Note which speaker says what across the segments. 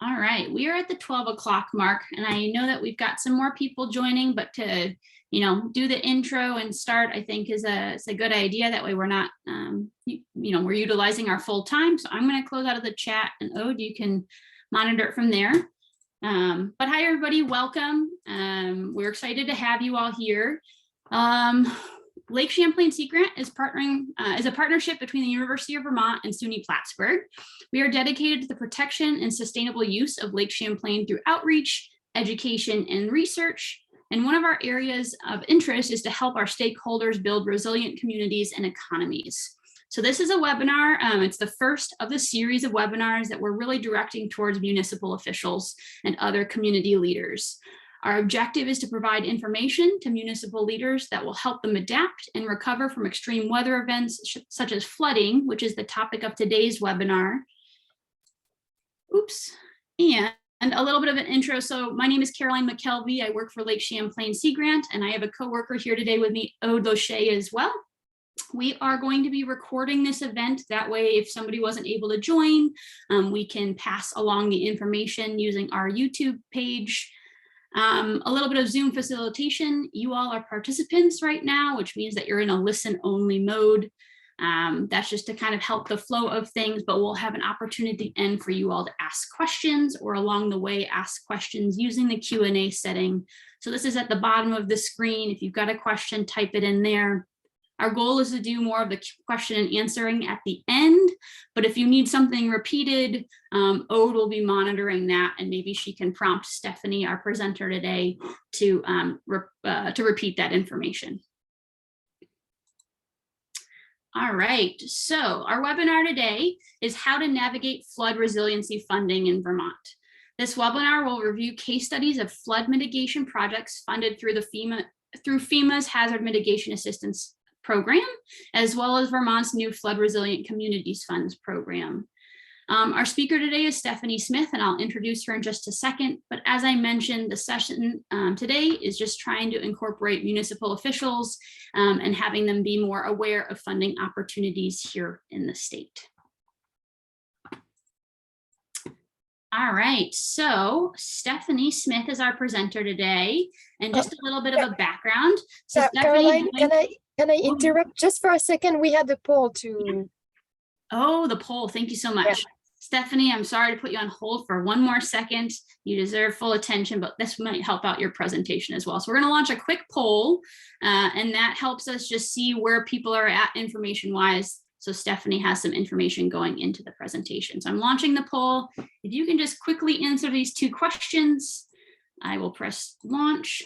Speaker 1: All right, we are at the 12 o'clock mark, and I know that we've got some more people joining, but to, do the intro and start, I think is a good idea. That way we're not, we're utilizing our full time. So I'm going to close out of the chat, and Ode, you can monitor it from there. But hi, everybody, welcome. We're excited to have you all here. Lake Champlain Sea Grant is a partnership between the University of Vermont and SUNY Plattsburgh. We are dedicated to the protection and sustainable use of Lake Champlain through outreach, education, and research. And one of our areas of interest is to help our stakeholders build resilient communities and economies. So this is a webinar. It's the first of the series of webinars that we're really directing towards municipal officials and other community leaders. Our objective is to provide information to municipal leaders that will help them adapt and recover from extreme weather events such as flooding, which is the topic of today's webinar. Oops, and a little bit of an intro. So my name is Caroline McKelvey. I work for Lake Champlain Sea Grant, and I have a coworker here today with me, Ode Loche, as well. We are going to be recording this event. That way, if somebody wasn't able to join, we can pass along the information using our YouTube page. A little bit of Zoom facilitation. You all are participants right now, which means that you're in a listen-only mode. That's just to kind of help the flow of things, but we'll have an opportunity at the end for you all to ask questions, or along the way ask questions using the Q&A setting. So this is at the bottom of the screen. If you've got a question, type it in there. Our goal is to do more of the question and answering at the end, but if you need something repeated, Ode will be monitoring that, and maybe she can prompt Stephanie, our presenter today, to repeat that information. All right, so our webinar today is how to navigate flood resiliency funding in Vermont. This webinar will review case studies of flood mitigation projects funded through FEMA's Hazard Mitigation Assistance program, as well as Vermont's new Flood Resilient Communities Funds program. Our speaker today is Stephanie Smith, and I'll introduce her in just a second. But as I mentioned, the session today is just trying to incorporate municipal officials and having them be more aware of funding opportunities here in the state. All right, so Stephanie Smith is our presenter today, and just a little bit of a background. So
Speaker 2: Caroline, can I interrupt just for a second? We had the poll to.
Speaker 1: Oh, the poll. Thank you so much. Yeah. Stephanie, I'm sorry to put you on hold for one more second. You deserve full attention, but this might help out your presentation as well. So we're going to launch a quick poll, and that helps us just see where people are at information-wise. So Stephanie has some information going into the presentation. So I'm launching the poll. If you can just quickly answer these two questions, I will press launch.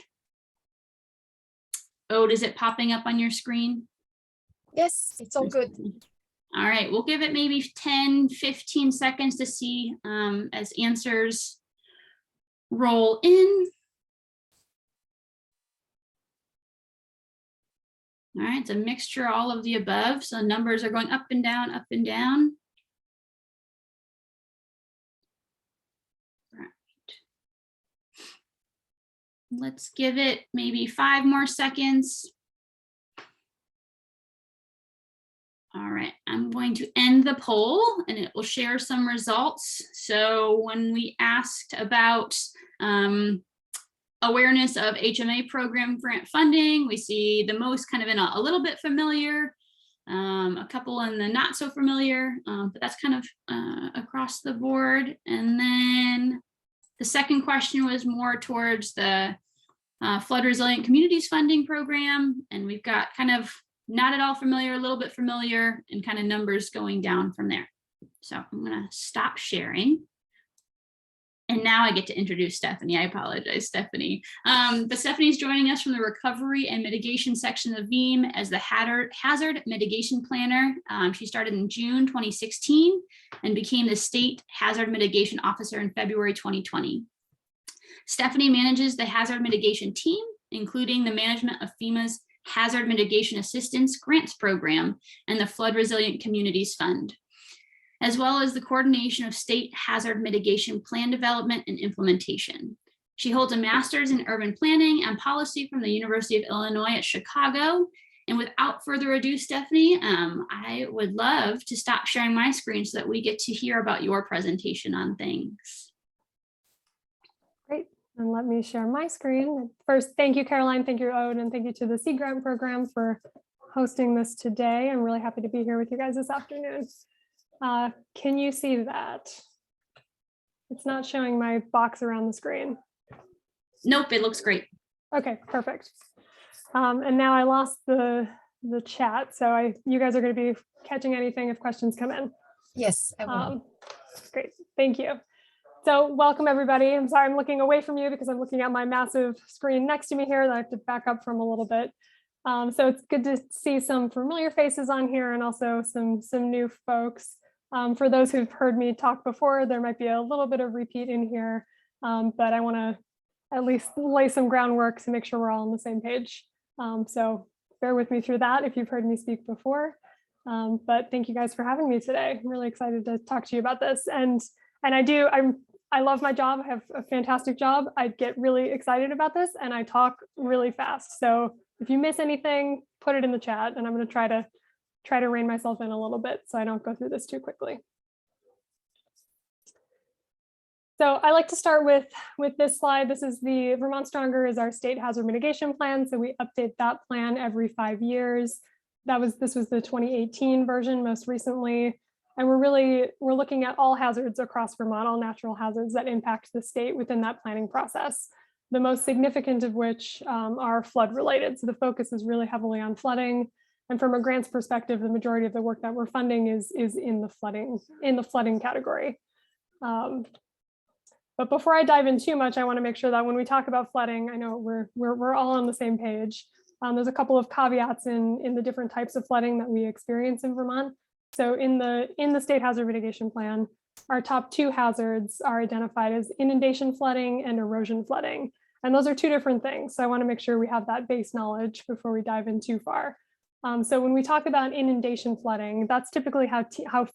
Speaker 1: Ode, is it popping up on your screen?
Speaker 2: Yes, it's all good.
Speaker 1: All right, we'll give it maybe 10, 15 seconds to see as answers roll in. All right, it's a mixture, all of the above. So numbers are going up and down, up and down. All right. Let's give it maybe 5 more seconds. All right, I'm going to end the poll, and it will share some results. So when we asked about awareness of HMA program grant funding, we see the most kind of in a little bit familiar, a couple in the not so familiar, but that's kind of across the board. And then the second question was more towards the Flood Resilient Communities Funding Program, and we've got kind of not at all familiar, a little bit familiar, and kind of numbers going down from there. So I'm going to stop sharing. And now I get to introduce Stephanie. I apologize, Stephanie. But Stephanie's joining us from the Recovery and Mitigation section of VEAM as the Hazard Mitigation Planner. She started in June 2016 and became the State Hazard Mitigation Officer in February 2020. Stephanie manages the Hazard Mitigation team, including the management of FEMA's Hazard Mitigation Assistance Grants Program and the Flood Resilient Communities Fund, as well as the coordination of state hazard mitigation plan development and implementation. She holds a master's in urban planning and policy from the University of Illinois at Chicago. And without further ado, Stephanie, I would love to stop sharing my screen so that we get to hear about your presentation on things.
Speaker 3: And let me share my screen. First, thank you, Caroline. Thank you, Ode, and thank you to the Sea Grant program for hosting this today. I'm really happy to be here with you guys this afternoon. Can you see that? It's not showing my box around the screen.
Speaker 1: Nope, it looks great.
Speaker 3: Okay, perfect. And now I lost the chat, so you guys are going to be catching anything if questions come in.
Speaker 2: Yes, I will.
Speaker 3: Great, thank you. So welcome everybody. I'm sorry I'm looking away from you because I'm looking at my massive screen next to me here that I have to back up from a little bit. So it's good to see some familiar faces on here and also some new folks. For those who've heard me talk before, there might be a little bit of repeat in here, but I want to at least lay some groundwork to make sure we're all on the same page. So bear with me through that if you've heard me speak before. But thank you guys for having me today. I'm really excited to talk to you about this. And I love my job. I have a fantastic job. I get really excited about this and I talk really fast. So if you miss anything, put it in the chat and I'm going to try to rein myself in a little bit so I don't go through this too quickly. So I like to start with this slide. This is the Vermont Stronger is our state hazard mitigation plan. So we update that plan every 5 years. This was the 2018 version most recently. And we're looking at all hazards across Vermont, all natural hazards that impact the state within that planning process. The most significant of which are flood related. So the focus is really heavily on flooding. And from a grants perspective, the majority of the work that we're funding is in the flooding category. But before I dive in too much, I want to make sure that when we talk about flooding, I know we're all on the same page. There's a couple of caveats in the different types of flooding that we experience in Vermont. So in the state hazard mitigation plan, our top 2 hazards are identified as inundation flooding and erosion flooding. And those are 2 different things. So I want to make sure we have that base knowledge before we dive in too far. So when we talk about inundation flooding, that's typically how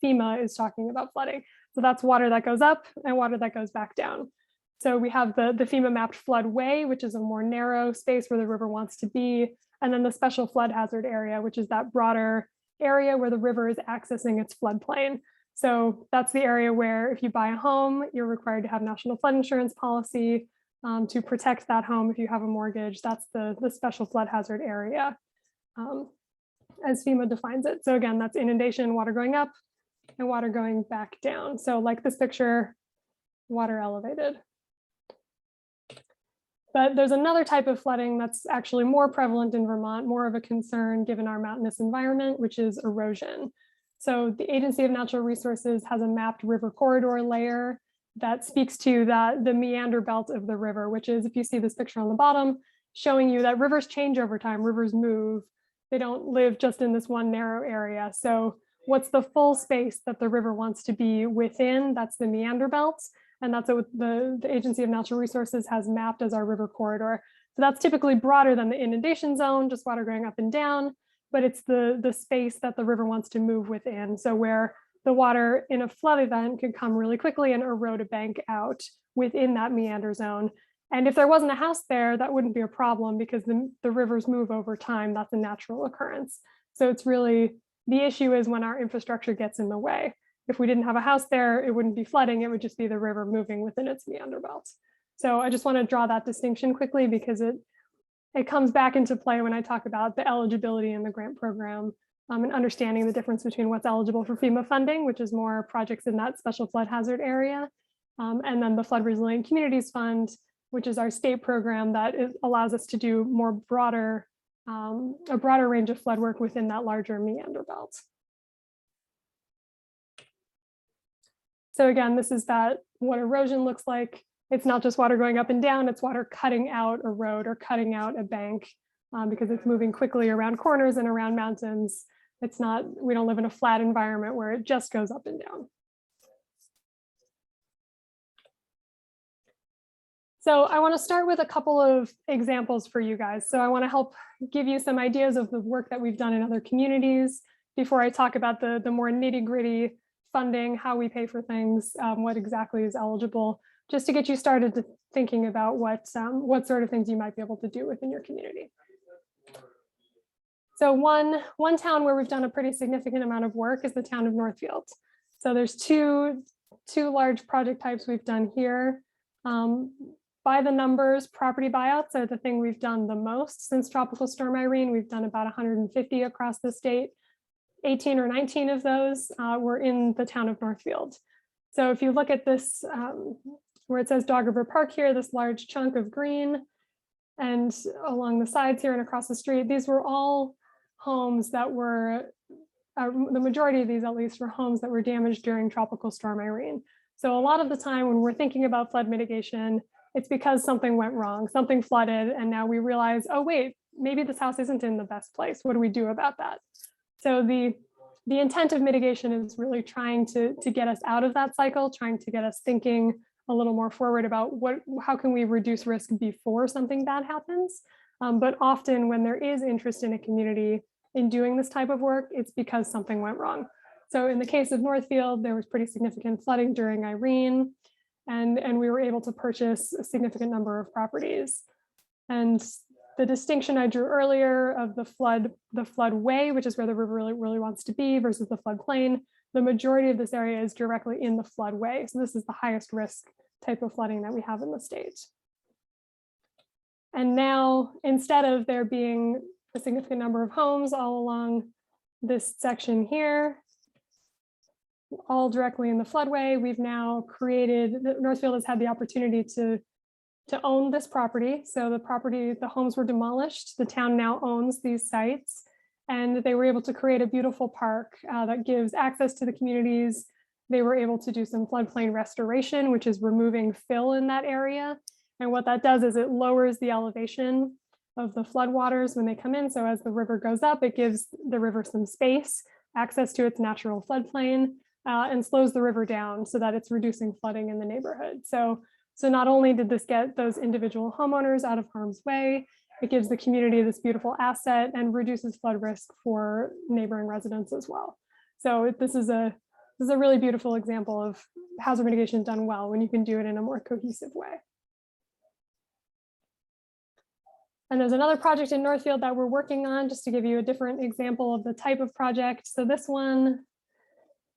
Speaker 3: FEMA is talking about flooding. So that's water that goes up and water that goes back down. So we have the FEMA mapped floodway, which is a more narrow space where the river wants to be. And then the special flood hazard area, which is that broader area where the river is accessing its floodplain. So that's the area where if you buy a home, you're required to have national flood insurance policy to protect that home. If you have a mortgage, that's the special flood hazard area as FEMA defines it. So again, that's inundation, water going up and water going back down. So like this picture, water elevated. But there's another type of flooding that's actually more prevalent in Vermont, more of a concern given our mountainous environment, which is erosion. So the Agency of Natural Resources has a mapped river corridor layer that speaks to the meander belt of the river, which is, if you see this picture on the bottom, showing you that rivers change over time, rivers move. They don't live just in this one narrow area. So what's the full space that the river wants to be within? That's the meander belt. And that's what the Agency of Natural Resources has mapped as our river corridor. So that's typically broader than the inundation zone, just water going up and down, but it's the space that the river wants to move within. So where the water in a flood event could come really quickly and erode a bank out within that meander zone. And if there wasn't a house there, that wouldn't be a problem because the rivers move over time. That's a natural occurrence. So it's really, the issue is when our infrastructure gets in the way. If we didn't have a house there, it wouldn't be flooding. It would just be the river moving within its meander belt. So I just want to draw that distinction quickly because it comes back into play when I talk about the eligibility in the grant program and understanding the difference between what's eligible for FEMA funding, which is more projects in that special flood hazard area, and then the Flood Resilient Communities Fund, which is our state program that allows us to do more a broader range of flood work within that larger meander belt. So again, this is what erosion looks like. It's not just water going up and down, it's water cutting out a road or cutting out a bank because it's moving quickly around corners and around mountains. We don't live in a flat environment where it just goes up and down. So I want to start with a couple of examples for you guys. So I want to help give you some ideas of the work that we've done in other communities before I talk about the more nitty-gritty funding, how we pay for things, what exactly is eligible, just to get you started to thinking about what sort of things you might be able to do within your community. So one town where we've done a pretty significant amount of work is the town of Northfield. So there's two large project types we've done here. by the numbers, property buyouts are the thing we've done the most since Tropical Storm Irene. We've done about 150 across the state. 18 or 19 of those were in the town of Northfield. So if you look at this, where it says Dog River Park here, this large chunk of green, and along the sides here and across the street, these were all homes that were, the majority of these at least, were homes that were damaged during Tropical Storm Irene. So a lot of the time when we're thinking about flood mitigation, it's because something went wrong, something flooded, and now we realize, oh wait, maybe this house isn't in the best place. What do we do about that? So the intent of mitigation is really trying to get us out of that cycle, trying to get us thinking a little more forward about how can we reduce risk before something bad happens. But often when there is interest in a community in doing this type of work, it's because something went wrong. So in the case of Northfield, there was pretty significant flooding during Irene, and we were able to purchase a significant number of properties. And the distinction I drew earlier of the floodway, which is where the river really wants to be, versus the floodplain, the majority of this area is directly in the floodway. So this is the highest risk type of flooding that we have in the state. And now, instead of there being a significant number of homes all along this section here, all directly in the floodway, we've now created, Northfield has had the opportunity to own this property. So the homes were demolished. The town now owns these sites, and they were able to create a beautiful park that gives access to the communities. They were able to do some floodplain restoration, which is removing fill in that area. And what that does is it lowers the elevation of the floodwaters when they come in. So as the river goes up, it gives the river some space, access to its natural floodplain, and slows the river down so that it's reducing flooding in the neighborhood. So not only did this get those individual homeowners out of harm's way, it gives the community this beautiful asset and reduces flood risk for neighboring residents as well. So this is a really beautiful example of hazard mitigation done well when you can do it in a more cohesive way. And there's another project in Northfield that we're working on, just to give you a different example of the type of project. So this one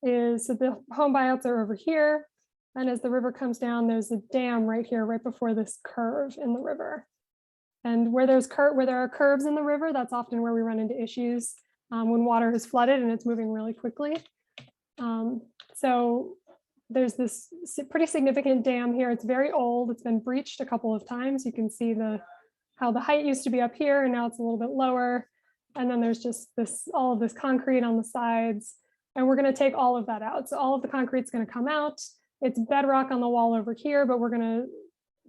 Speaker 3: is, so the home buyouts are over here. And as the river comes down, there's a dam right here, right before this curve in the river. And where there are curves in the river, that's often where we run into issues when water is flooded and it's moving really quickly. So there's this pretty significant dam here. It's very old. It's been breached a couple of times. You can see how the height used to be up here and now it's a little bit lower. And then there's just all of this concrete on the sides. And we're going to take all of that out. So all of the concrete's going to come out. It's bedrock on the wall over here, but we're going to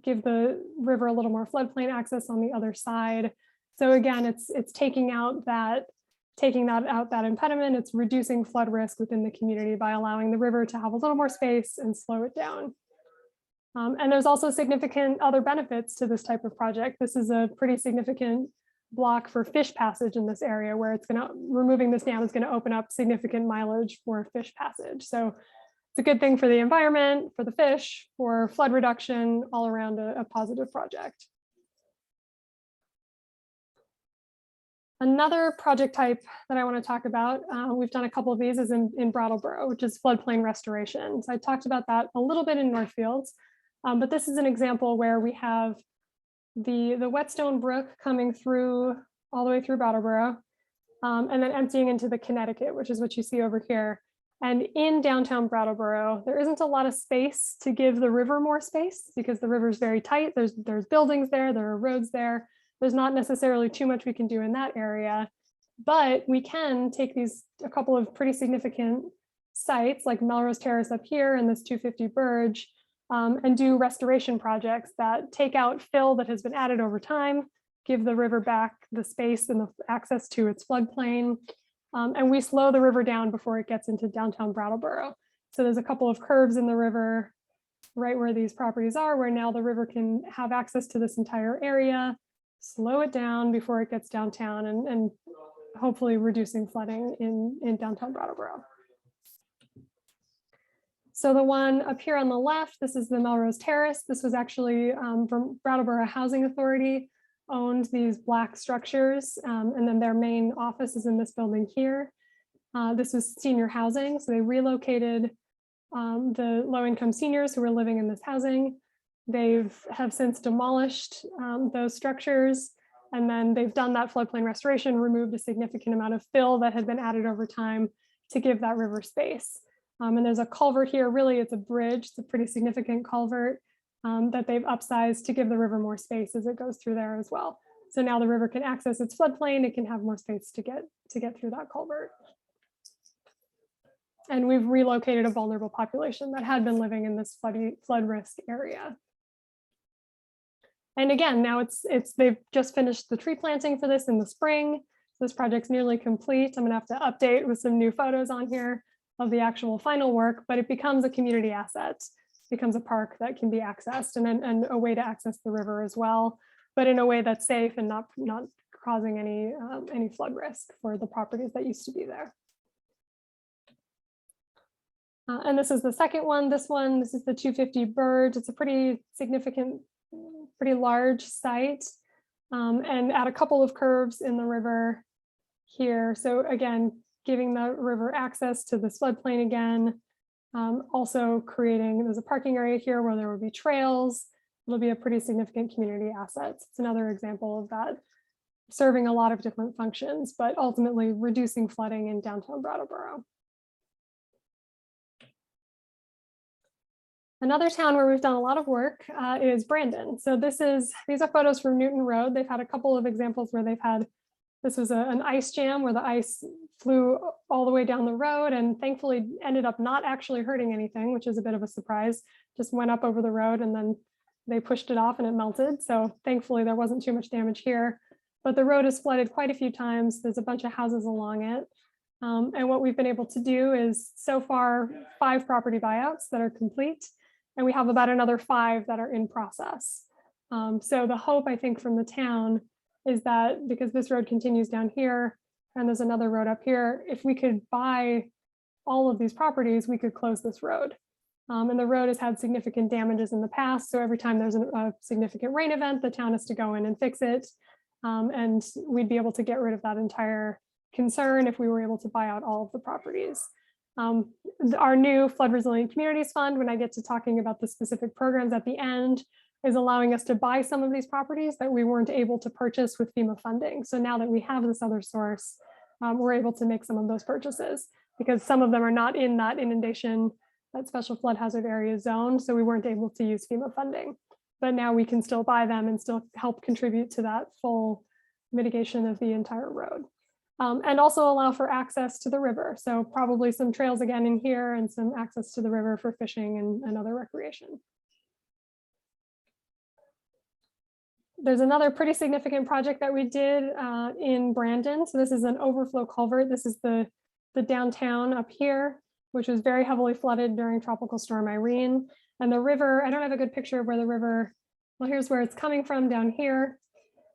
Speaker 3: give the river a little more floodplain access on the other side. So again, it's taking that impediment. It's reducing flood risk within the community by allowing the river to have a little more space and slow it down. And there's also significant other benefits to this type of project. This is a pretty significant block for fish passage in this area, where removing this dam is going to open up significant mileage for fish passage. So it's a good thing for the environment, for the fish, for flood reduction, all around a positive project. Another project type that I want to talk about, we've done a couple of these, is in Brattleboro, which is floodplain restoration. So I talked about that a little bit in Northfield, but this is an example where we have the Whetstone Brook coming through all the way through Brattleboro, and then emptying into the Connecticut, which is what you see over here. And in downtown Brattleboro, there isn't a lot of space to give the river more space because the river is very tight. There's buildings there, there are roads there. There's not necessarily too much we can do in that area, but we can take a couple of pretty significant sites like Melrose Terrace up here and this 250 Burge, and do restoration projects that take out fill that has been added over time, give the river back the space and the access to its floodplain, and we slow the river down before it gets into downtown Brattleboro. So there's a couple of curves in the river right where these properties are, where now the river can have access to this entire area, slow it down before it gets downtown, and hopefully reducing flooding in downtown Brattleboro. So the one up here on the left, this is the Melrose Terrace. This was actually from Brattleboro Housing Authority owned these black structures, and then their main office is in this building here. This was senior housing, so they relocated the low-income seniors who were living in this housing They have since demolished those structures, and then they've done that floodplain restoration, removed a significant amount of fill that had been added over time to give that river space. And there's a culvert here, really it's a bridge, it's a pretty significant culvert that they've upsized to give the river more space as it goes through there as well. So now the river can access its floodplain, it can have more space to get through that culvert. And we've relocated a vulnerable population that had been living in this flood risk area. And again, now they've just finished the tree planting for this in the spring. So this project's nearly complete. I'm gonna have to update with some new photos on here of the actual final work, but it becomes a community asset. It becomes a park that can be accessed and a way to access the river as well, but in a way that's safe and not causing any flood risk for the properties that used to be there. And this is the second one. This is the 250 Birds. It's a pretty significant, pretty large site, and at a couple of curves in the river here. So again, giving the river access to the floodplain again, also there's a parking area here where there will be trails. It'll be a pretty significant community asset. It's another example of that, serving a lot of different functions, but ultimately reducing flooding in downtown Brattleboro. Another town where we've done a lot of work is Brandon. So these are photos from Newton Road. They've had a couple of examples where this was an ice jam where the ice flew all the way down the road and thankfully ended up not actually hurting anything, which is a bit of a surprise. Just went up over the road and then they pushed it off and it melted. So thankfully there wasn't too much damage here, but the road is flooded quite a few times. There's a bunch of houses along it. And what we've been able to do is so far 5 property buyouts that are complete. And we have about another 5 that are in process. So the hope, I think, from the town is that because this road continues down here and there's another road up here, if we could buy all of these properties, we could close this road. And the road has had significant damages in the past. So every time there's a significant rain event, the town has to go in and fix it. And we'd be able to get rid of that entire concern if we were able to buy out all of the properties. Our new Flood Resilient Communities Fund, when I get to talking about the specific programs at the end, is allowing us to buy some of these properties that we weren't able to purchase with FEMA funding. So now that we have this other source, we're able to make some of those purchases because some of them are not in that inundation, that special flood hazard area zone. So we weren't able to use FEMA funding, but now we can still buy them and still help contribute to that full mitigation of the entire road. And also allow for access to the river. So probably some trails again in here and some access to the river for fishing and other recreation. There's another pretty significant project that we did in Brandon. So this is an overflow culvert. This is the downtown up here, which was very heavily flooded during Tropical Storm Irene. And the river, I don't have a good picture of where the river, well, here's where it's coming from down here.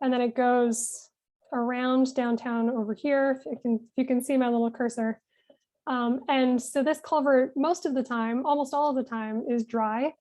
Speaker 3: And then it goes around downtown over here, if you can see my little cursor. And so this culvert, most of the time, almost all of the time, is dry.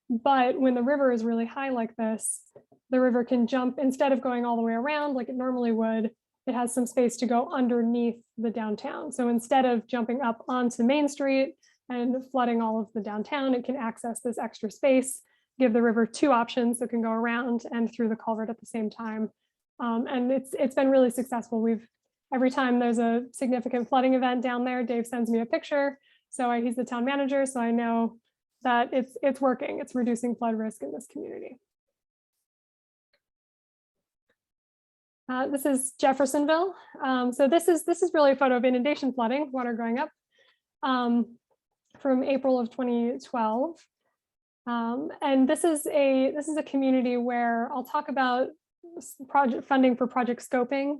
Speaker 3: But when the river is really high like this, the river can jump, instead of going all the way around like it normally would, it has some space to go underneath the downtown. So instead of jumping up onto Main Street and flooding all of the downtown, it can access this extra space, give the river 2 options, so it can go around and through the culvert at the same time. And it's been really successful. Every time there's a significant flooding event down there, Dave sends me a picture. So he's the town manager, so I know that it's working. It's reducing flood risk in this community. This is Jeffersonville. So this is really a photo of inundation flooding, water going up from April of 2012. And this is a community where I'll talk about project funding for project scoping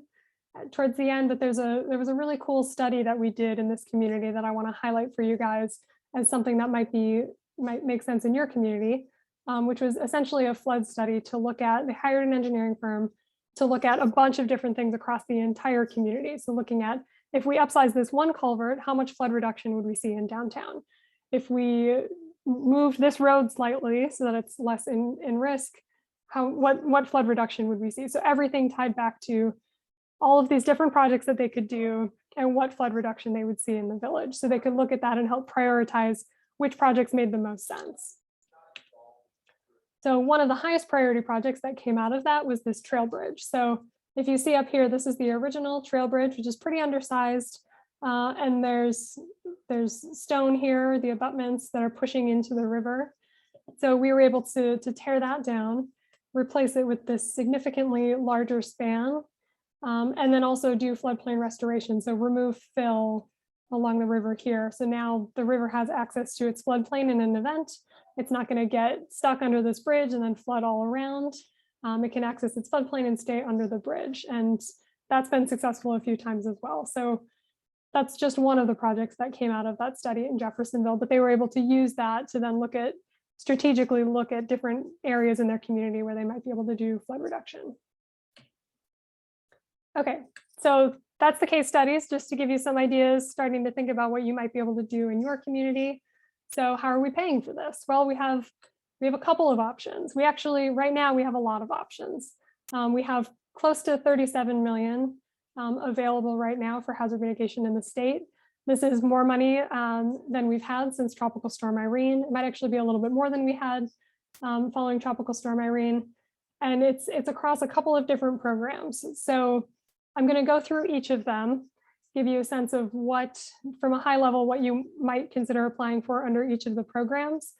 Speaker 3: towards the end, but there was a really cool study that we did in this community that I want to highlight for you guys as something that might make sense in your community, which was essentially a flood study to look at. They hired an engineering firm to look at a bunch of different things across the entire community. So looking at, if we upsize this one culvert, how much flood reduction would we see in downtown? If we moved this road slightly so that it's less in risk, what flood reduction would we see? So everything tied back to all of these different projects that they could do and what flood reduction they would see in the village. So they could look at that and help prioritize which projects made the most sense. So one of the highest priority projects that came out of that was this trail bridge. So if you see up here, this is the original trail bridge, which is pretty undersized. And there's stone here, the abutments that are pushing into the river. So we were able to tear that down, replace it with this significantly larger span, and then also do floodplain restoration. So remove fill along the river here. So now the river has access to its floodplain in an event. It's not going to get stuck under this bridge and then flood all around. It can access its floodplain and stay under the bridge. And that's been successful a few times as well. So that's just one of the projects that came out of that study in Jeffersonville, but they were able to use that to then strategically look at different areas in their community where they might be able to do flood reduction. Okay, so that's the case studies, just to give you some ideas, starting to think about what you might be able to do in your community. So how are we paying for this? Well, we have a couple of options. We actually, right now, we have a lot of options. We have close to 37 million available right now for hazard mitigation in the state. This is more money than we've had since Tropical Storm Irene. It might actually be a little bit more than we had following Tropical Storm Irene. And it's across a couple of different programs. So I'm going to go through each of them, give you a sense of what, from a high level, what you might consider applying for under each of the programs.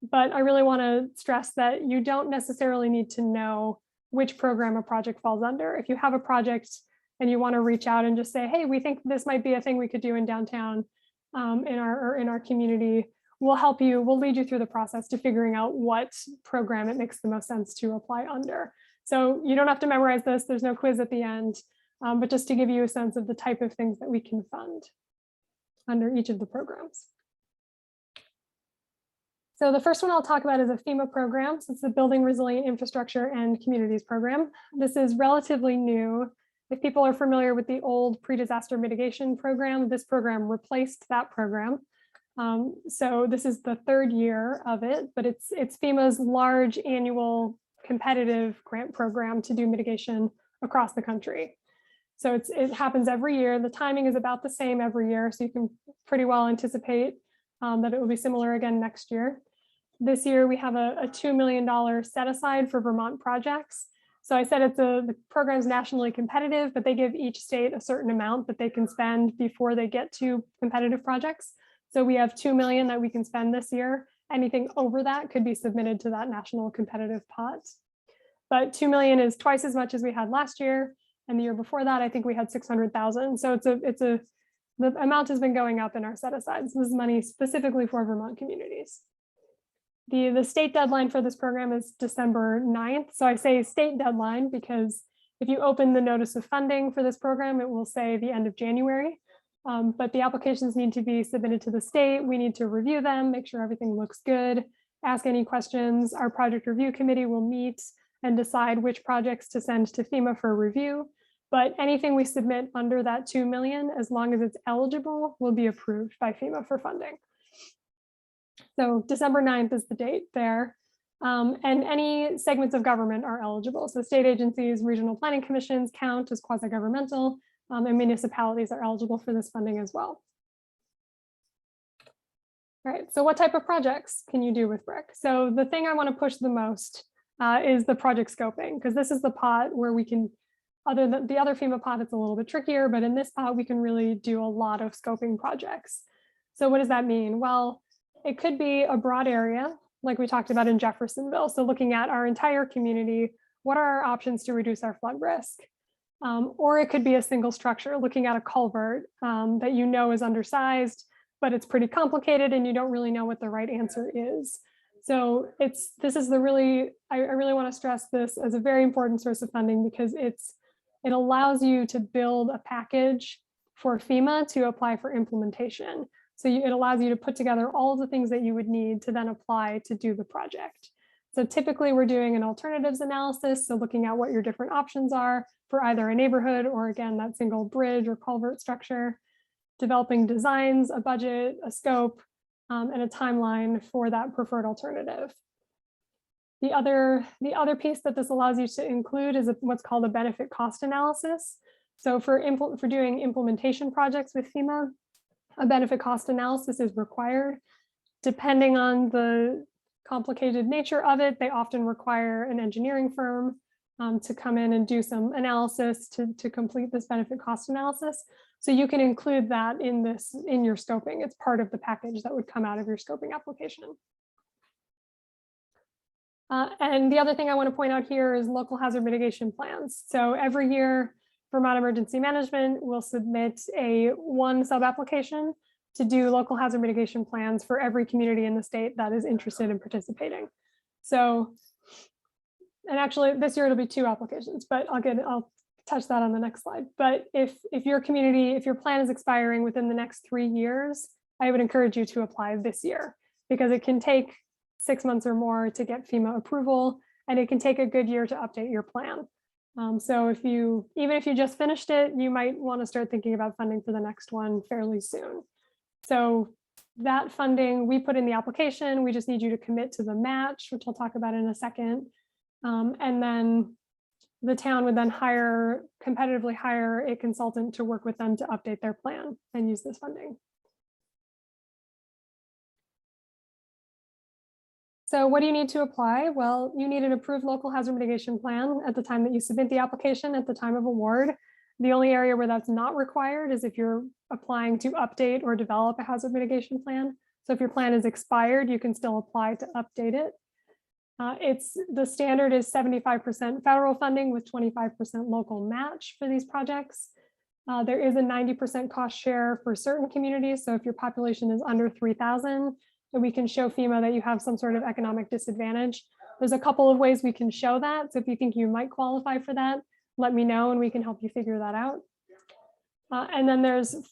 Speaker 3: But I really want to stress that you don't necessarily need to know which program a project falls under. If you have a project and you want to reach out and just say, hey, we think this might be a thing we could do in downtown in our community, we'll help you, we'll lead you through the process to figuring out what program it makes the most sense to apply under. So you don't have to memorize this, there's no quiz at the end, but just to give you a sense of the type of things that we can fund under each of the programs. So the first one I'll talk about is a FEMA program. So it's the Building Resilient Infrastructure and Communities program. This is relatively new. If people are familiar with the old pre-disaster mitigation program, this program replaced that program. So this is the third year of it, but it's FEMA's large annual competitive grant program to do mitigation across the country. So it happens every year. The timing is about the same every year, so you can pretty well anticipate that it will be similar again next year. This year, we have a $2 million set aside for Vermont projects. So I said the program's nationally competitive, but they give each state a certain amount that they can spend before they get to competitive projects. So we have 2 million that we can spend this year. Anything over that could be submitted to that national competitive pot. But 2 million is twice as much as we had last year. And the year before that, I think we had 600,000. So the amount has been going up in our set asides. This is money specifically for Vermont communities. The state deadline for this program is December 9th. So I say state deadline because if you open the notice of funding for this program, it will say the end of January. But the applications need to be submitted to the state. We need to review them, make sure everything looks good, ask any questions. Our project review committee will meet and decide which projects to send to FEMA for review. But anything we submit under that 2 million, as long as it's eligible, will be approved by FEMA for funding. So December 9th is the date there. And any segments of government are eligible. So state agencies, regional planning commissions count as quasi-governmental, and municipalities are eligible for this funding as well. All right, so what type of projects can you do with BRIC? So the thing I want to push the most is the project scoping, because this is the pot where we can, other than the other FEMA pot, it's a little bit trickier, but in this pot, we can really do a lot of scoping projects. So what does that mean? Well, it could be a broad area, like we talked about in Jeffersonville. So looking at our entire community, what are our options to reduce our flood risk? Or it could be a single structure, looking at a culvert that you know is undersized, but it's pretty complicated and you don't really know what the right answer is. So I really want to stress this as a very important source of funding because it allows you to build a package for FEMA to apply for implementation. So it allows you to put together all of the things that you would need to then apply to do the project. So typically we're doing an alternatives analysis. So looking at what your different options are for either a neighborhood or again, that single bridge or culvert structure, developing designs, a budget, a scope, and a timeline for that preferred alternative. The other piece that this allows you to include is what's called a benefit cost analysis. So for doing implementation projects with FEMA, a benefit cost analysis is required. Depending on the complicated nature of it, they often require an engineering firm to come in and do some analysis to complete this benefit cost analysis. So you can include that in your scoping. It's part of the package that would come out of your scoping application. And the other thing I want to point out here is local hazard mitigation plans. So every year, Vermont Emergency Management will submit one sub-application to do local hazard mitigation plans for every community in the state that is interested in participating. So, and actually this year it'll be 2 applications, but I'll touch that on the next slide. But if your plan is expiring within the next 3 years, I would encourage you to apply this year, because it can take 6 months or more to get FEMA approval, and it can take a good year to update your plan. So even if you just finished it, you might want to start thinking about funding for the next one fairly soon. So that funding we put in the application, we just need you to commit to the match, which I'll talk about in a second. And then the town would then competitively hire a consultant to work with them to update their plan and use this funding. So what do you need to apply? Well, you need an approved local hazard mitigation plan at the time that you submit the application at the time of award. The only area where that's not required is if you're applying to update or develop a hazard mitigation plan. So if your plan is expired, you can still apply to update it. The standard is 75% federal funding with 25% local match for these projects. There is a 90% cost share for certain communities. So if your population is under 3,000, then we can show FEMA that you have some sort of economic disadvantage. There's a couple of ways we can show that. So if you think you might qualify for that, let me know and we can help you figure that out. And then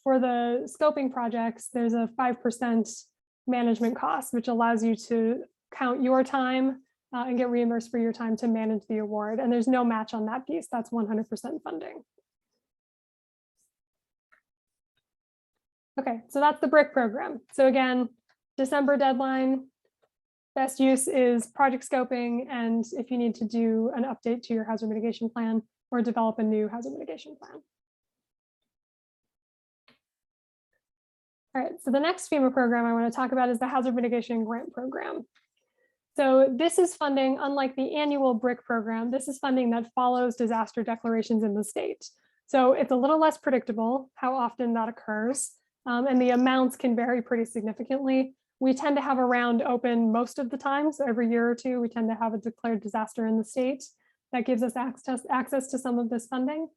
Speaker 3: for the scoping projects, there's a 5% management cost, which allows you to count your time and get reimbursed for your time to manage the award. And there's no match on that piece. That's 100% funding. Okay, so that's the BRIC program. So again, December deadline, best use is project scoping, and if you need to do an update to your hazard mitigation plan or develop a new hazard mitigation plan. All right, so the next FEMA program I want to talk about is the Hazard Mitigation Grant Program. So this is funding, unlike the annual BRIC program, this is funding that follows disaster declarations in the state. So it's a little less predictable how often that occurs, and the amounts can vary pretty significantly. We tend to have a round open most of the time. So every year or two, we tend to have a declared disaster in the state that gives us access to some of this funding.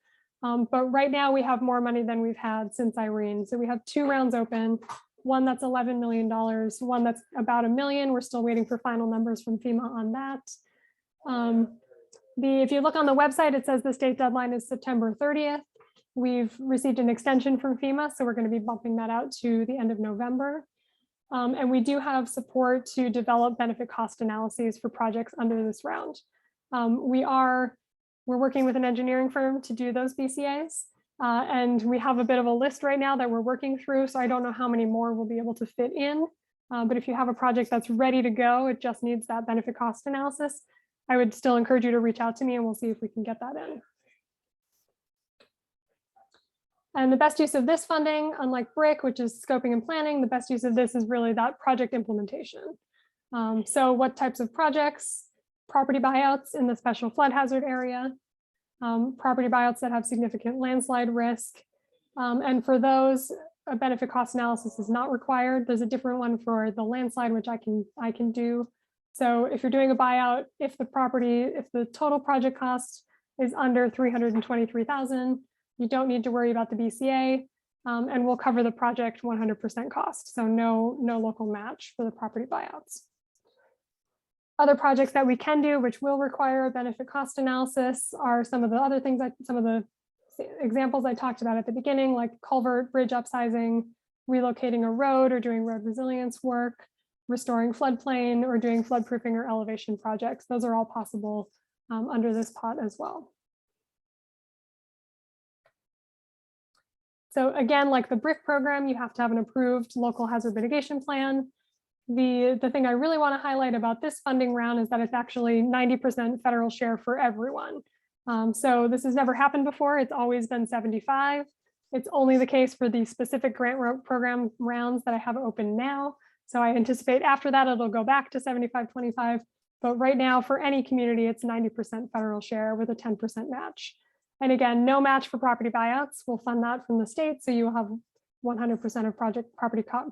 Speaker 3: But right now we have more money than we've had since Irene. So we have 2 rounds open, one that's $11 million, one that's about $1 million. We're still waiting for final numbers from FEMA on that. If you look on the website, it says the state deadline is September 30th. We've received an extension from FEMA, so we're going to be bumping that out to the end of November. And we do have support to develop benefit cost analyses for projects under this round. We're working with an engineering firm to do those BCAs. And we have a bit of a list right now that we're working through. So I don't know how many more we'll be able to fit in. But if you have a project that's ready to go, it just needs that benefit cost analysis, I would still encourage you to reach out to me and we'll see if we can get that in. And the best use of this funding, unlike BRIC, which is scoping and planning, the best use of this is really that project implementation. So what types of projects? Property buyouts in the special flood hazard area, property buyouts that have significant landslide risk. And for those, a benefit cost analysis is not required. There's a different one for the landslide, which I can do. So if you're doing a buyout, if the total project cost is under $323,000, you don't need to worry about the BCA, and we'll cover the project 100% cost. So no local match for the property buyouts. Other projects that we can do, which will require a benefit cost analysis, are some of the other things, some of the examples I talked about at the beginning, like culvert, bridge upsizing, relocating a road or doing road resilience work, restoring floodplain, or doing floodproofing or elevation projects. Those are all possible under this pot as well. So again, like the BRIC program, you have to have an approved local hazard mitigation plan. The thing I really want to highlight about this funding round is that it's actually 90% federal share for everyone. So this has never happened before. It's always been 75. It's only the case for the specific grant program rounds that I have open now. So I anticipate after that, it'll go back to 75-25. But right now, for any community, it's 90% federal share with a 10% match. And again, no match for property buyouts. We'll fund that from the state. So you will have 100% of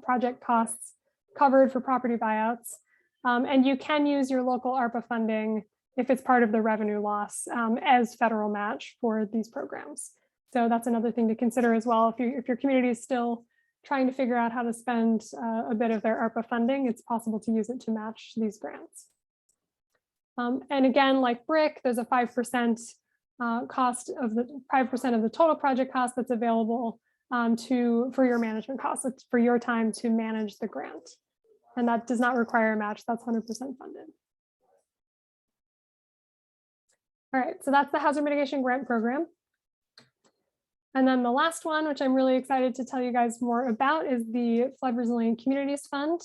Speaker 3: project costs covered for property buyouts. And you can use your local ARPA funding if it's part of the revenue loss as federal match for these programs. So that's another thing to consider as well. If your community is still trying to figure out how to spend a bit of their ARPA funding, it's possible to use it to match these grants. And again, like BRIC, there's a 5% cost of the 5% of the total project cost that's available for your management costs. It's for your time to manage the grant. And that does not require a match. That's 100% funded. All right, so that's the Hazard Mitigation Grant Program. And then the last one, which I'm really excited to tell you guys more about, is the Flood Resilient Communities Fund.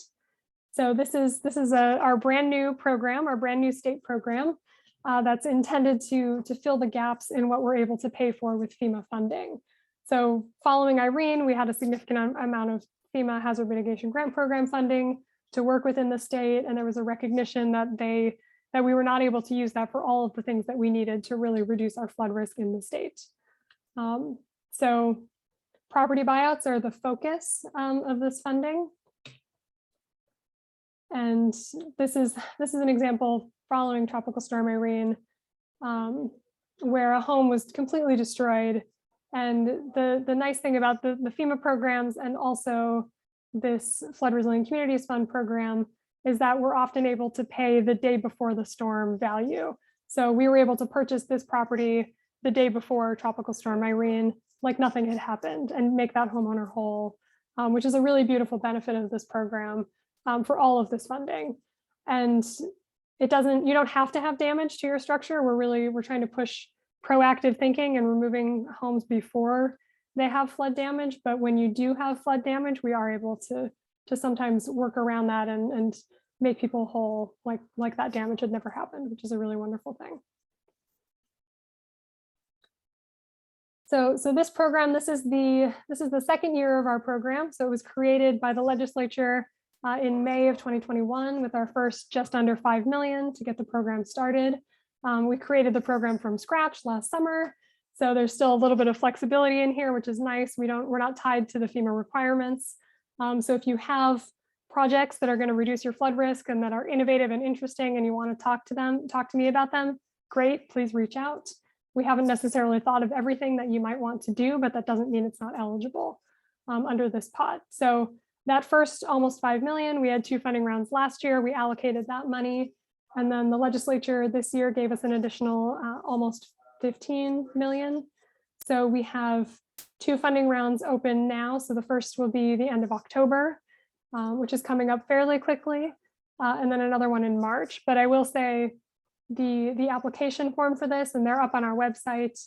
Speaker 3: So this is our brand new program, our brand new state program that's intended to fill the gaps in what we're able to pay for with FEMA funding. So following Irene, we had a significant amount of FEMA Hazard Mitigation Grant Program funding to work within the state, and there was a recognition that we were not able to use that for all of the things that we needed to really reduce our flood risk in the state. So property buyouts are the focus of this funding. And this is an example following Tropical Storm Irene, where a home was completely destroyed. And the nice thing about the FEMA programs and also this Flood Resilient Communities Fund program is that we're often able to pay the day before the storm value. So we were able to purchase this property the day before Tropical Storm Irene, like nothing had happened, and make that homeowner whole, which is a really beautiful benefit of this program for all of this funding. And you don't have to have damage to your structure. We're trying to push proactive thinking and removing homes before they have flood damage. But when you do have flood damage, we are able to sometimes work around that and make people whole, like that damage had never happened, which is a really wonderful thing. So this program, this is the second year of our program. So it was created by the legislature in May of 2021 with our first just under 5 million to get the program started. We created the program from scratch last summer. So there's still a little bit of flexibility in here, which is nice. We're not tied to the FEMA requirements. So if you have projects that are going to reduce your flood risk and that are innovative and interesting and you want to talk to me about them, great, please reach out. We haven't necessarily thought of everything that you might want to do, but that doesn't mean it's not eligible under this pot. So that first almost 5 million, we had 2 funding rounds last year. We allocated that money. And then the legislature this year gave us an additional almost 15 million. So we have 2 funding rounds open now. So the first will be the end of October, which is coming up fairly quickly, and then another one in March. But I will say the application form for this, and they're up on our website,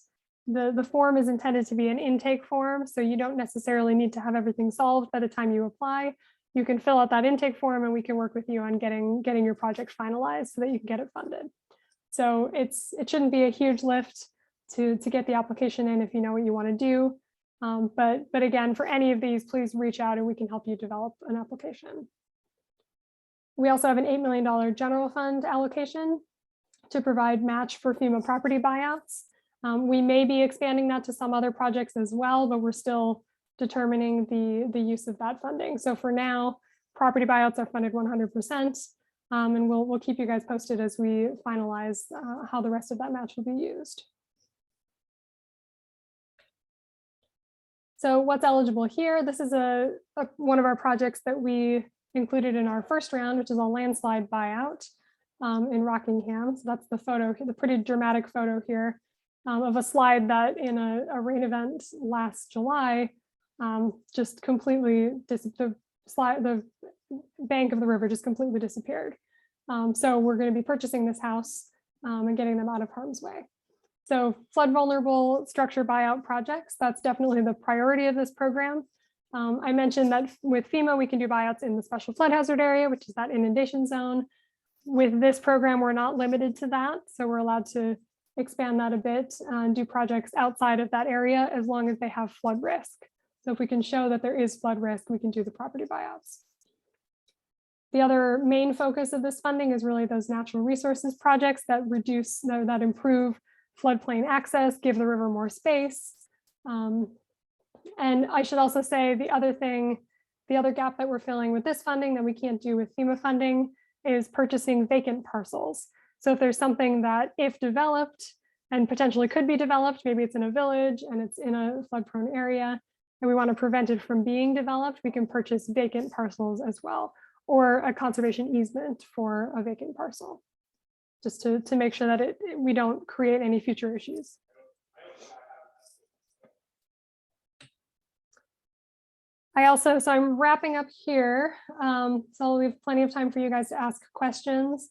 Speaker 3: the form is intended to be an intake form. So you don't necessarily need to have everything solved by the time you apply. You can fill out that intake form and we can work with you on getting your project finalized so that you can get it funded. So it shouldn't be a huge lift to get the application in if you know what you want to do. But again, for any of these, please reach out and we can help you develop an application. We also have an $8 million general fund allocation to provide match for FEMA property buyouts. We may be expanding that to some other projects as well, but we're still determining the use of that funding. So for now, property buyouts are funded 100%, and we'll keep you guys posted as we finalize how the rest of that match will be used. So what's eligible here? This is one of our projects that we included in our first round, which is a landslide buyout in Rockingham. So that's the photo, the pretty dramatic photo here of a slide that in a rain event last July just completely the bank of the river just completely disappeared. So we're going to be purchasing this house and getting them out of harm's way. So flood vulnerable structure buyout projects, that's definitely the priority of this program. I mentioned that with FEMA, we can do buyouts in the special flood hazard area, which is that inundation zone. With this program, we're not limited to that. So we're allowed to expand that a bit and do projects outside of that area as long as they have flood risk. So if we can show that there is flood risk, we can do the property buyouts. The other main focus of this funding is really those natural resources projects that that improve floodplain access, give the river more space. And I should also say the other gap that we're filling with this funding that we can't do with FEMA funding is purchasing vacant parcels. So if there's something that, if developed and potentially could be developed, maybe it's in a village and it's in a flood-prone area, and we want to prevent it from being developed, we can purchase vacant parcels as well, or a conservation easement for a vacant parcel, just to make sure that we don't create any future issues. So I'm wrapping up here. So I'll leave plenty of time for you guys to ask questions,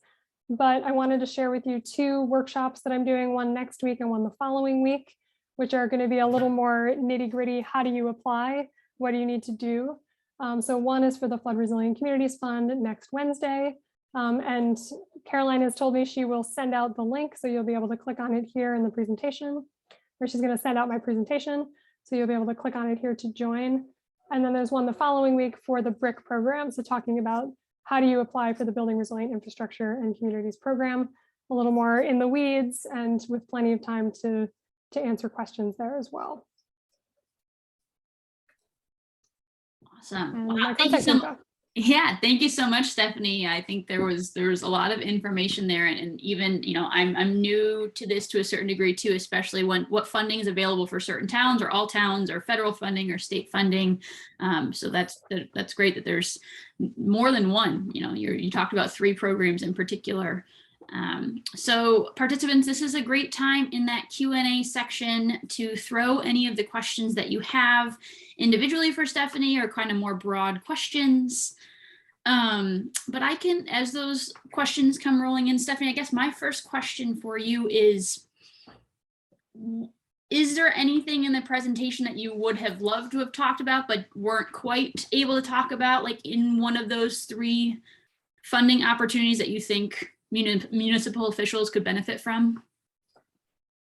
Speaker 3: but I wanted to share with you 2 workshops that I'm doing, one next week and one the following week, which are going to be a little more nitty gritty. How do you apply? What do you need to do? So one is for the Flood Resilient Communities Fund next Wednesday. And Caroline has told me she will send out the link, so you'll be able to click on it here in the presentation, or she's going to send out my presentation, so you'll be able to click on it here to join. And then there's one the following week for the BRIC program. So talking about how do you apply for the Building Resilient Infrastructure and Communities program, a little more in the weeds and with plenty of time to answer questions there as well.
Speaker 1: Awesome. Wow, thank you so much. Yeah, thank you so much, Stephanie. I think there was a lot of information there, and even, you know, I'm new to this to a certain degree too, especially what funding is available for certain towns or all towns, or federal funding or state funding. So that's great that there's more than one. You know, you talked about 3 programs in particular. So participants, this is a great time in that Q&A section to throw any of the questions that you have individually for Stephanie, or kind of more broad questions. But I can, as those questions come rolling in, Stephanie, I guess my first question for you is there anything in the presentation that you would have loved to have talked about but weren't quite able to talk about, like in one of those 3 funding opportunities that you think municipal officials could benefit from?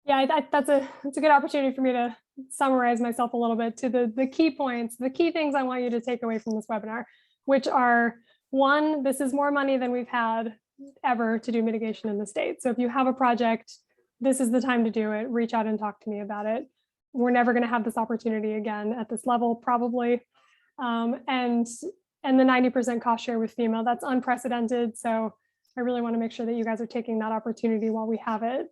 Speaker 3: Yeah, that's a good opportunity for me to summarize myself a little bit to the key points, the key things I want you to take away from this webinar, which are: 1, this is more money than we've had ever to do mitigation in the state. So if you have a project, this is the time to do it. Reach out and talk to me about it. We're never going to have this opportunity again at this level, probably. And the 90% cost share with FEMA, that's unprecedented. So I really want to make sure that you guys are taking that opportunity while we have it.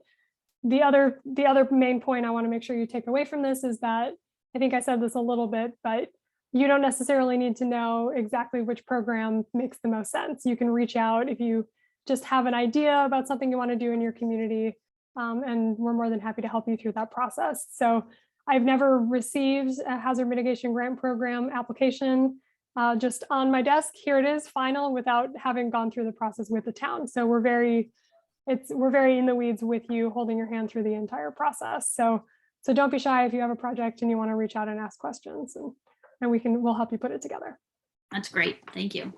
Speaker 3: The other main point I want to make sure you take away from this is that, I think I said this a little bit, but you don't necessarily need to know exactly which program makes the most sense. You can reach out if you just have an idea about something you want to do in your community, and we're more than happy to help you through that process. So I've never received a hazard mitigation grant program application just on my desk. Here it is, final, without having gone through the process with the town. So we're very in the weeds with you, holding your hand through the entire process. So don't be shy if you have a project and you want to reach out and ask questions, and we'll help you put it together.
Speaker 1: That's great. Thank you.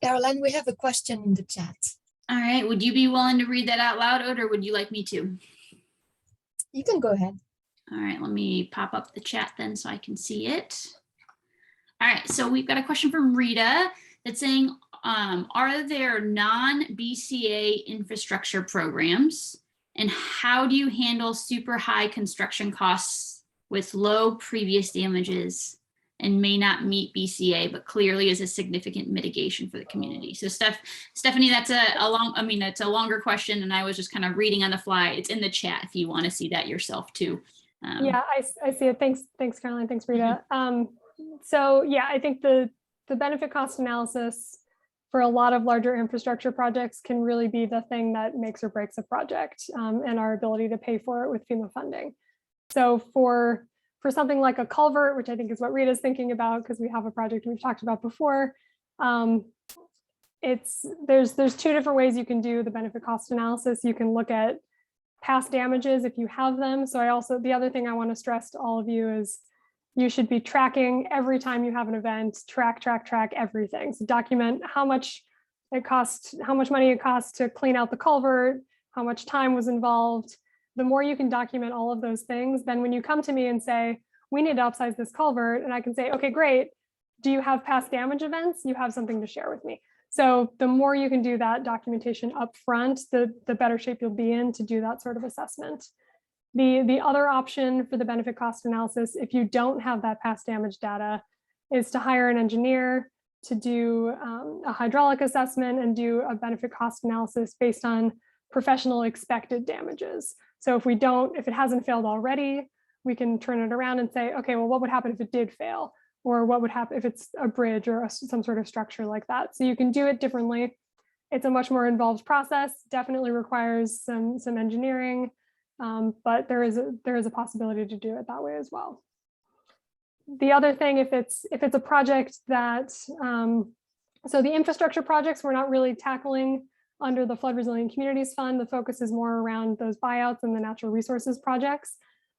Speaker 2: Caroline, we have a question in the chat.
Speaker 1: All right. Would you be willing to read that out loud, or would you like me to?
Speaker 2: You can go ahead.
Speaker 1: All right. Let me pop up the chat then so I can see it. All right. So we've got a question from Rita that's saying, are there non-BCA infrastructure programs, and how do you handle super high construction costs with low previous damages and may not meet BCA, but clearly is a significant mitigation for the community? So Stephanie, that's a longer question, and I was just kind of reading on the fly. It's in the chat if you want to see that yourself too.
Speaker 3: Yeah, I see it. Thanks, Caroline. Thanks, Rita. So yeah, I think the benefit cost analysis for a lot of larger infrastructure projects can really be the thing that makes or breaks a project, and our ability to pay for it with FEMA funding. So for something like a culvert, which I think is what Rita's thinking about, because we have a project we've talked about before, there's 2 different ways you can do the benefit cost analysis. You can look at past damages if you have them. So the other thing I want to stress to all of you is you should be tracking every time you have an event. Track everything. So document how much money it costs to clean out the culvert, how much time was involved. The more you can document all of those things, then when you come to me and say, we need to upsize this culvert, and I can say, okay, great, do you have past damage events? You have something to share with me. So the more you can do that documentation up front, the better shape you'll be in to do that sort of assessment. The other option for the benefit cost analysis, if you don't have that past damage data, is to hire an engineer to do a hydraulic assessment and do a benefit cost analysis based on professional expected damages. So if it hasn't failed already, we can turn it around and say, okay, well, what would happen if it did fail? Or what would happen if it's a bridge or some sort of structure like that? So you can do it differently. It's a much more involved process, definitely requires some engineering, but there is a possibility to do it that way as well. The other thing, if it's a project that, so the infrastructure projects we're not really tackling under the Flood Resilient Communities Fund, the focus is more around those buyouts and the natural resources projects.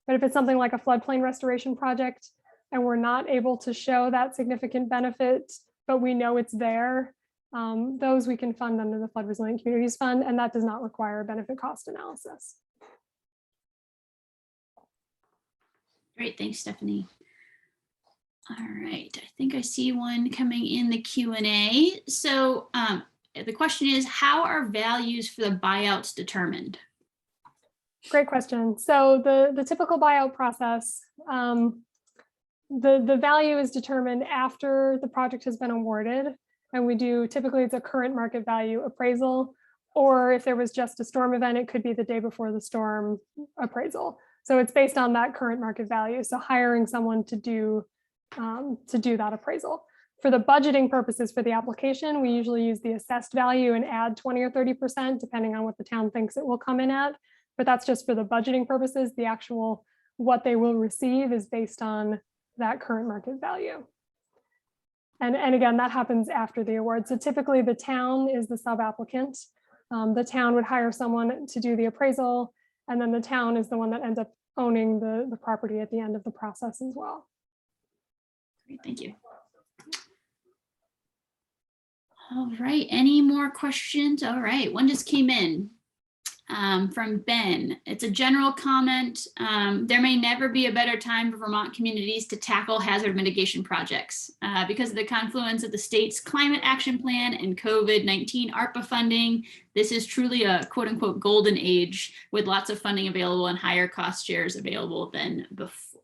Speaker 3: But if it's something like a floodplain restoration project, and we're not able to show that significant benefit, but we know it's there, those we can fund under the Flood Resilient Communities Fund, and that does not require a benefit cost analysis.
Speaker 1: Great, thanks, Stephanie. All right, I think I see one coming in the Q&A. So the question is, how are values for the buyouts determined?
Speaker 3: Great question. So the typical buyout process, the value is determined after the project has been awarded, and we do, typically it's a current market value appraisal, or if there was just a storm event, it could be the day before the storm appraisal. So it's based on that current market value. So hiring someone to do that appraisal. For the budgeting purposes for the application, we usually use the assessed value and add 20 or 30%, depending on what the town thinks it will come in at. But that's just for the budgeting purposes. The actual what they will receive is based on that current market value. And again, that happens after the award. So typically the town is the sub-applicant. The town would hire someone to do the appraisal, and then the town is the one that ends up owning the property at the end of the process as well.
Speaker 1: Great, thank you. All right, any more questions? All right, one just came in. From Ben. It's a general comment. There may never be a better time for Vermont communities to tackle hazard mitigation projects. Because of the confluence of the state's climate action plan and COVID-19 ARPA funding, this is truly a quote unquote golden age with lots of funding available and higher cost shares available than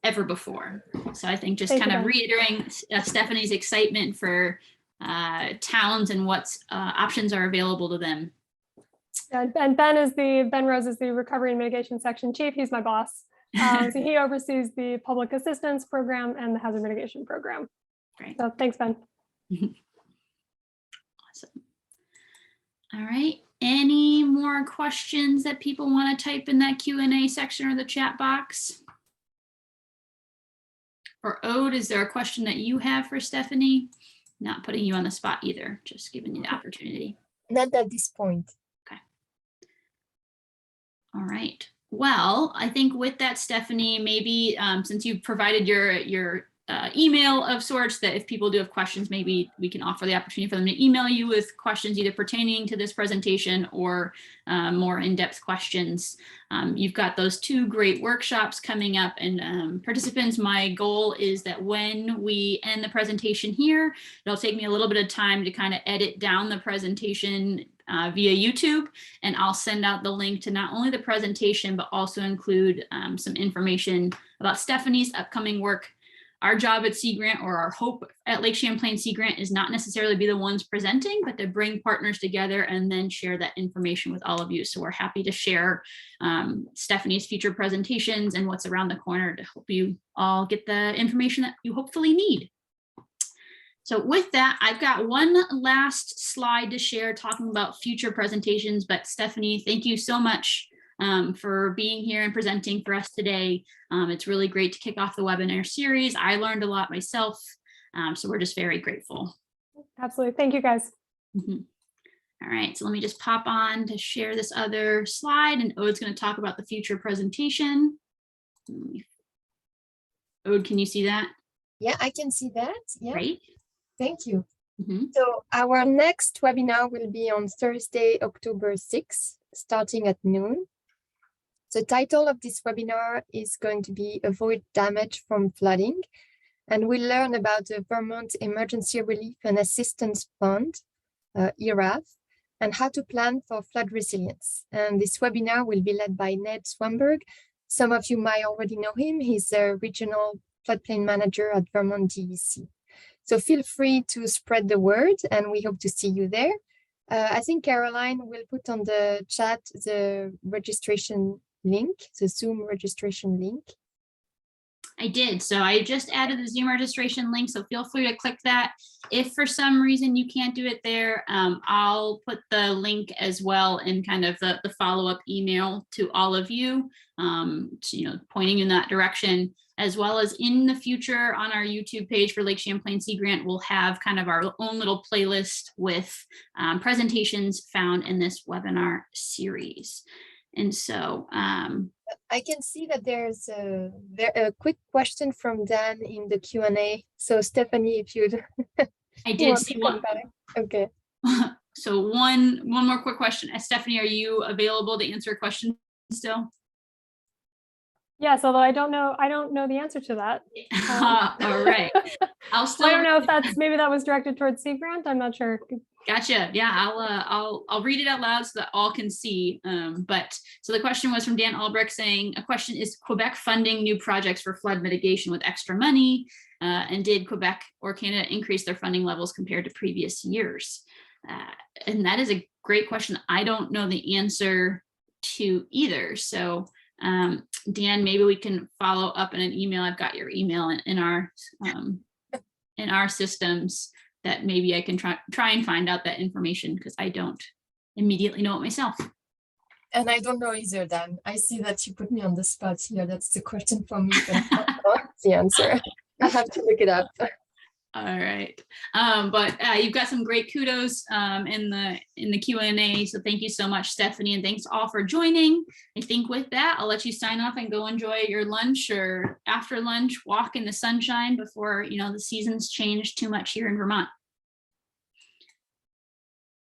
Speaker 1: ever before. So I think just kind of reiterating Stephanie's excitement for towns and what options are available to them.
Speaker 3: And Ben Rose is the Recovery and Mitigation Section Chief. He's my boss. So he oversees the Public Assistance Program and the Hazard Mitigation Program.
Speaker 1: Great.
Speaker 3: So thanks, Ben.
Speaker 1: Awesome. All right. Any more questions that people want to type in that Q&A section or the chat box? Or Ode, is there a question that you have for Stephanie? Not putting you on the spot either, just giving you the opportunity.
Speaker 2: Not at this point.
Speaker 1: All right. Well, I think with that, Stephanie, maybe since you've provided your email of sorts, that if people do have questions, maybe we can offer the opportunity for them to email you with questions either pertaining to this presentation or more in-depth questions. You've got those 2 great workshops coming up, and participants, my goal is that when we end the presentation here, it'll take me a little bit of time to kind of edit down the presentation via YouTube, and I'll send out the link to not only the presentation, but also include some information about Stephanie's upcoming work. Our job at Sea Grant, or our hope at Lake Champlain Sea Grant, is not necessarily be the ones presenting, but to bring partners together and then share that information with all of you. So we're happy to share Stephanie's future presentations and what's around the corner to help you all get the information that you hopefully need. So with that, I've got one last slide to share talking about future presentations, but Stephanie, thank you so much for being here and presenting for us today. It's really great to kick off the webinar series. I learned a lot myself, so we're just very grateful.
Speaker 3: Absolutely, thank you guys.
Speaker 1: All right, so let me just pop on to share this other slide, and Ode's going to talk about the future presentation. Ode, can you see that?
Speaker 2: Yeah, I can see that. Yeah.
Speaker 1: Great.
Speaker 2: Thank you. So our next webinar will be on Thursday, October 6th, starting at noon. The title of this webinar is going to be Avoid Damage from Flooding. and we'll learn about the Vermont Emergency Relief and Assistance Fund, ERAF, and how to plan for flood resilience. And this webinar will be led by Ned Swamberg. Some of you might already know him. He's a regional floodplain manager at Vermont DEC. So feel free to spread the word, and we hope to see you there. I think Caroline will put on the chat the registration link, the Zoom registration link.
Speaker 1: I did. So I just added the Zoom registration link, so feel free to click that. If for some reason you can't do it there, I'll put the link as well in kind of the follow-up email to all of you, pointing in that direction, as well as in the future on our YouTube page for Lake Champlain Sea Grant, we'll have kind of our own little playlist with presentations found in this webinar series. And so
Speaker 2: I can see that there's a quick question from Dan in the Q&A. So Stephanie, if you'd
Speaker 1: I did see one.
Speaker 2: Okay.
Speaker 1: So one more quick question. Stephanie, are you available to answer a question still?
Speaker 3: Yes, although I don't know the answer to that.
Speaker 1: All right. I
Speaker 3: don't know if maybe that was directed towards Sea Grant. I'm not sure.
Speaker 1: Gotcha. Yeah, I'll read it out loud so that all can see. So the question was from Dan Albrecht saying, a question, is Quebec funding new projects for flood mitigation with extra money? And did Quebec or Canada increase their funding levels compared to previous years? And that is a great question. I don't know the answer to either. So Dan, maybe we can follow up in an email. I've got your email in our systems, that maybe I can try and find out that information, because I don't immediately know it myself. And
Speaker 2: I don't know either, Dan. I see that you put me on the spot here. That's the question for me, but I don't know the answer. I have to look it up.
Speaker 1: All right, but you've got some great kudos in the Q&A, so thank you so much, Stephanie, and thanks all for joining. I think with that, I'll let you sign off and go enjoy your lunch, or after lunch walk in the sunshine before the seasons change too much here in Vermont.